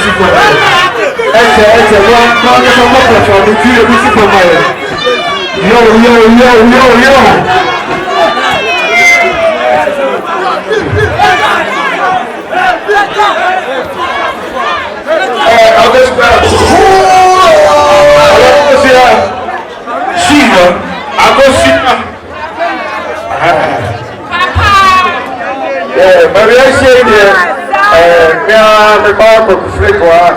musique pour moi. C'est moi, quand on s'en va pour faire des culs, la musique pour moi. Yo, yo, yo, yo, yo. Me power for free for her.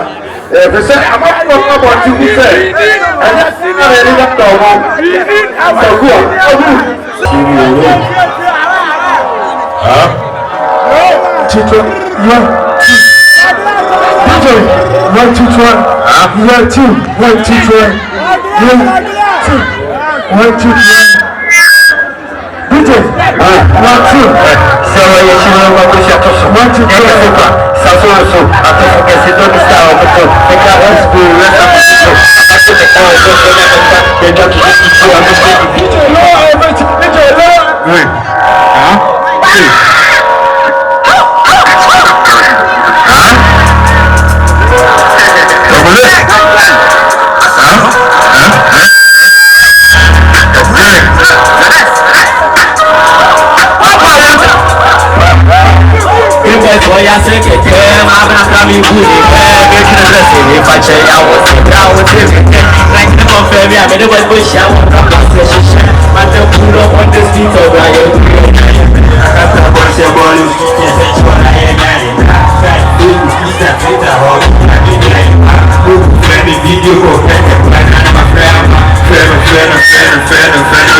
If you say, I'm not going to what you say. And that's the only doctor. So good. Huh? Teacher, yeah. Teacher, one teacher. Yeah, two. One teacher. Yeah, two. One teacher. DJ, one, two. So, you should know what to shut up. One, two, three. Sasoso, até porque se todo está alto, fica antes do resto do show. Até que tá o show que eu já disse que eu não sei vídeo. Não, vai te pedir lá. Oi. Hã? Sim. Vamos ver? Ya sé que te abras pra mim bonito. Eu quero descer e vai chegar você pra você ver. Like the buffet, me amei depois puxar uma pra você xixi. Mas eu puro com destino pra eu ver. A casa você bolha os que quer chorar e ganhar. Faz tudo que está feita rola pra mim ganhar. O frame vídeo qualquer que vai dar uma frema. Freno,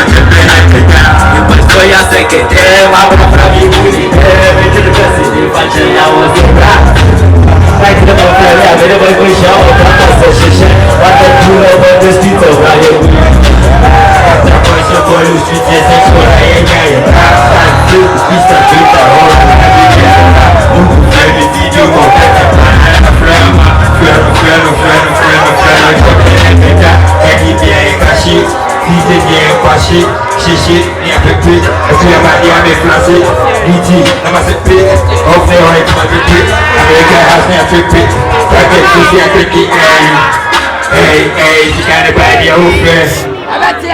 te pena pegar. Depois foi a sei que te abra pra mim bonito. Eu quero descer e vai chegar você pra like the buffet, me amei depois puxar uma pra você xixi. Mas eu puro com destino pra eu ver. Depois eu bolho os que quer chorar e ganhar. Faz tudo que está feita rola pra mim ganhar. O frame vídeo qualquer que vai dar uma frema. Freno, te pena pegar. RBA caché, DJ bien caché, chichi, rien fait plus. Est-ce que la manière m'est placée? DJ, dans ma cette pique, on fait un rythme de pique. American house, rien fait pique. T'inquiète, je suis un truc qui aime. Hey, tu connais pas bien où faire. Abattez.